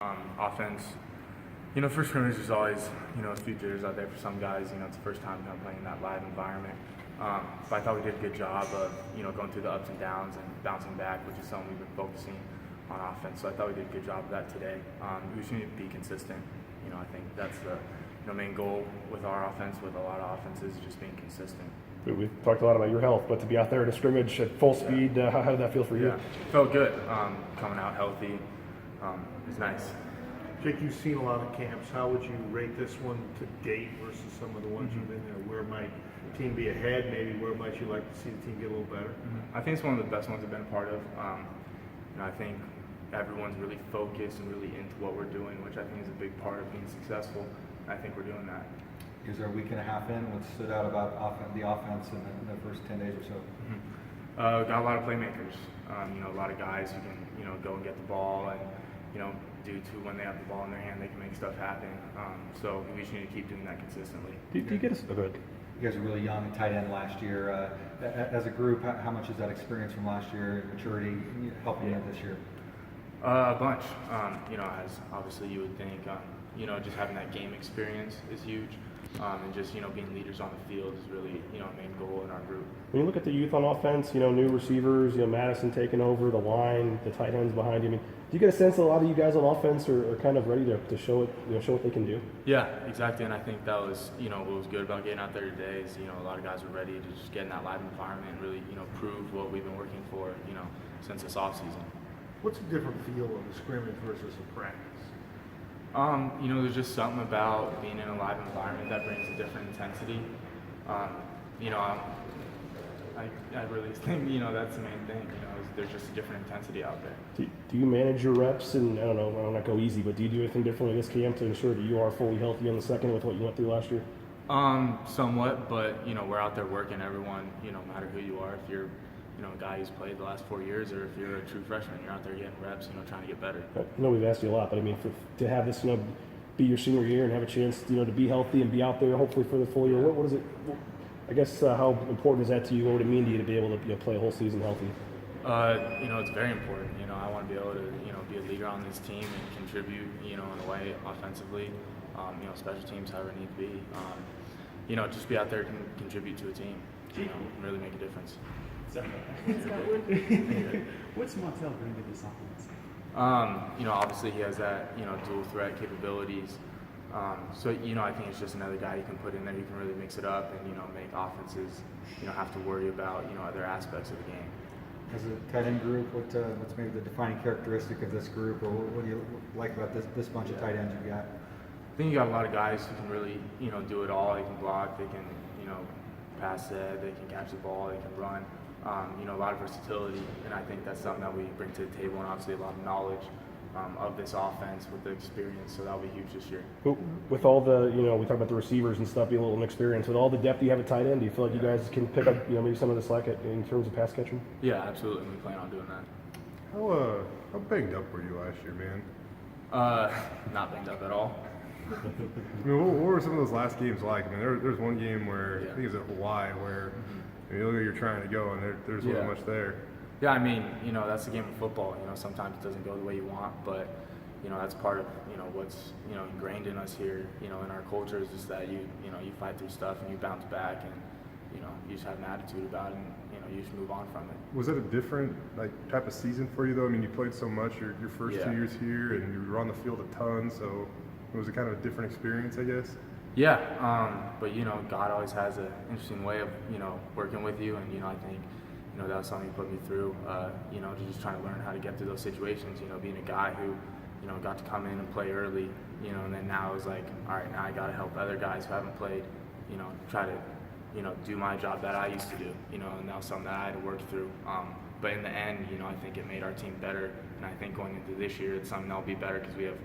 Offense, first scrimmage is always, a few jitters out there for some guys. It's the first time kind of playing in that live environment. But I thought we did a good job of, going through the ups and downs and bouncing back, which is something we've been focusing on offense. So I thought we did a good job of that today. We just need to be consistent. I think that's the main goal with our offense, with a lot of offenses, is just being consistent. We've talked a lot about your health, but to be out there at a scrimmage at full speed, how did that feel for you? Yeah, felt good. Coming out healthy is nice. Jake, you've seen a lot of camps. How would you rate this one to date versus some of the ones you've been there? Where might the team be ahead? Maybe where might you like to see the team get a little better? I think it's one of the best ones I've been a part of. I think everyone's really focused and really into what we're doing, which I think is a big part of being successful. I think we're doing that. Is there a week and a half in? What stood out about the offense in the first 10 days or so? Got a lot of playmakers. A lot of guys who can, go and get the ball and, due to when they have the ball in their hand, they can make stuff happen. So we just need to keep doing that consistently. Do you get us? Oh, good. You guys are really young, tight end last year. As a group, how much is that experience from last year, maturity, helping you this year? A bunch. As obviously you would think, just having that game experience is huge. And just, being leaders on the field is really, a main goal in our group. When you look at the youth on offense, new receivers, Madison taking over, the line, the tight ends behind you, do you get a sense that a lot of you guys on offense are kind of ready to show it, show what they can do? Yeah, exactly. And I think that was, what was good about getting out there today is, a lot of guys were ready to just get in that live environment and really, prove what we've been working for, since this offseason. What's a different feel of a scrimmage versus a practice? There's just something about being in a live environment that brings a different intensity. I really think, that's the main thing, is there's just a different intensity out there. Do you manage your reps and, I don't not go easy, but do you do anything differently this camp to ensure that you are fully healthy on the second with what you went through last year? Somewhat, but, we're out there working everyone, no matter who you are. If you're, a guy who's played the last 4 years, or if you're a true freshman, you're out there getting reps, trying to get better. I know we've asked you a lot, but to have this, be your senior year and have a chance, to be healthy and be out there hopefully for the full year, what is it? I guess how important is that to you? What would it mean to you to be able to play a whole season healthy? It's very important. I want to be able to, be a leader on this team and contribute, in a way offensively, special teams, however it need to be. Just be out there and contribute to a team, and really make a difference. What's Montel bring to this offense? Obviously he has that, dual threat capabilities. So, I think it's just another guy you can put in there who can really mix it up and, make offenses, have to worry about, other aspects of the game. As a tight end group, what's maybe the defining characteristic of this group, or what do you like about this bunch of tight ends you've got? I think you got a lot of guys who can really, do it all. They can block, they can, pass it, they can catch the ball, they can run. A lot of versatility, and I think that's something that we bring to the table, and obviously a lot of knowledge of this offense with the experience, so that'll be huge this year. With all the, we talk about the receivers and stuff being a little inexperienced, with all the depth you have at tight end, do you feel like you guys can pick up, maybe some of the slack in terms of pass catching? Yeah, absolutely. We plan on doing that. How banged up were you last year, man? Not banged up at all. What were some of those last games like? There's one game where I think it was at Hawaii where you look like you're trying to go and there's not much there. Yeah, that's the game of football. Sometimes it doesn't go the way you want, but that's part of what's ingrained in us here. In our culture is just that you fight through stuff and you bounce back and you just have an attitude about it and you just move on from it. Was it a different type of season for you though? You played so much your first 2 years here and you were on the field a ton, so was it kind of a different experience, I guess? Yeah, but God always has an interesting way of working with you, and I think that was something he put me through. Just trying to learn how to get through those situations. Being a guy who got to come in and play early, and then now it's like, all right, now I got to help other guys who haven't played. Try to do my job that I used to do. And that was something that I had to work through. But in the end, I think it made our team better, and I think going into this year, it's something that'll be better because we have.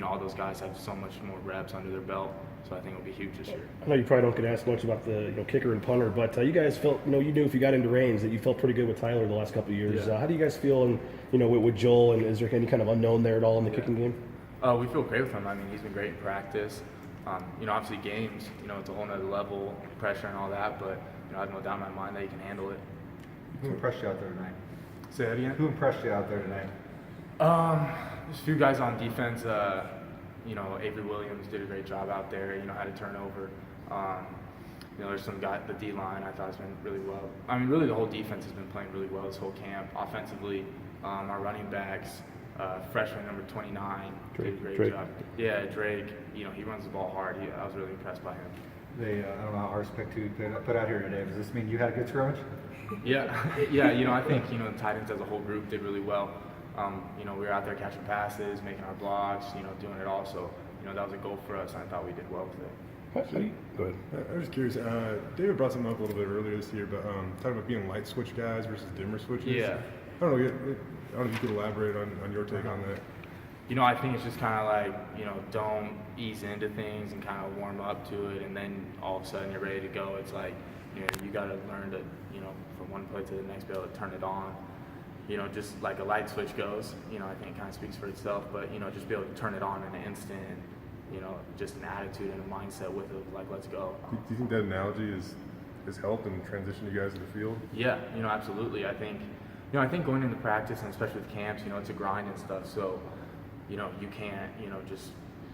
All those guys have so much more reps under their belt, so I think it'll be huge this year. I know you probably don't get asked much about the kicker and punter, but you guys felt, you knew if you got into range that you felt pretty good with Tyler the last couple of years. Yeah. How do you guys feel, with Joel, and is there any kind of unknown there at all in the kicking game? We feel great with him. He's been great in practice. Obviously games, it's a whole nother level, pressure and all that, but I have no doubt in my mind that he can handle it. Who impressed you out there tonight? Say that again? Who impressed you out there tonight? There's a few guys on defense. You know, Avery Williams did a great job out there. You know, had a turnover. You know, there's some guy, the D line I thought has been really well. I mean, really the whole defense has been playing really well this whole camp. Offensively, our running backs, freshman number 29 did a great job. Yeah, Drake. You know, he runs the ball hard. I was really impressed by him. I don't know how hard spec 2 put out here today. Does this mean you had a good scrimmage? Yeah. You know, I think the tight ends as a whole group did really well. You know, we were out there catching passes, making our blocks. You know, doing it all. So, you know, that was a goal for us, and I thought we did well with it. Go ahead. I was just curious. David brought something up a little bit earlier this year, but talking about being light switch guys versus dimmer switches. Yeah. I don't know if you could elaborate on your take on that. You know, I think it's just kind of like, you know, don't ease into things and kind of warm up to it, and then all of a sudden you're ready to go. It's like, you know, you got to learn to, you know, from one play to the next, be able to turn it on. You know, just like a light switch goes, you know, I think it kind of speaks for itself, but, you know, just be able to turn it on in an instant, and, you know, just an attitude and a mindset with it, like, let's go. Do you think that analogy has helped and transitioned you guys to the field? Yeah, you know, absolutely. I think going into practice, and especially with camps, you know, it's a grind and stuff, so, you know, you can't, you know, just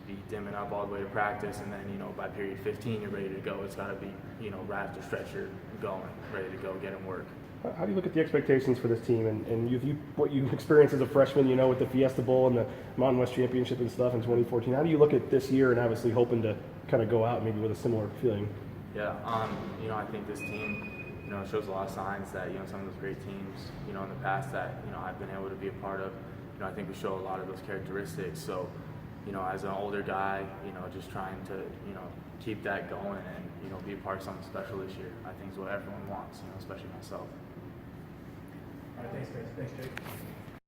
be dimming up all the way to practice, and then, you know, by period 15 you're ready to go. It's got to be, you know, raft or stretcher going, ready to go, get them work. How do you look at the expectations for this team and what you experienced as a freshman, you know, with the Fiesta Bowl and the Mountain West Championship and stuff in 2014? How do you look at this year and obviously hoping to kind of go out maybe with a similar feeling? Yeah, you know, I think this team, you know, shows a lot of signs that, you know, some of those great teams, you know, in the past that, you know, I've been able to be a part of, you know, I think we show a lot of those characteristics. So, you know, as an older guy, you know, just trying to, you know, keep that going and, you know, be a part of something special this year, I think is what everyone wants, you know, especially myself. All right, thanks, guys. Thanks, Jake.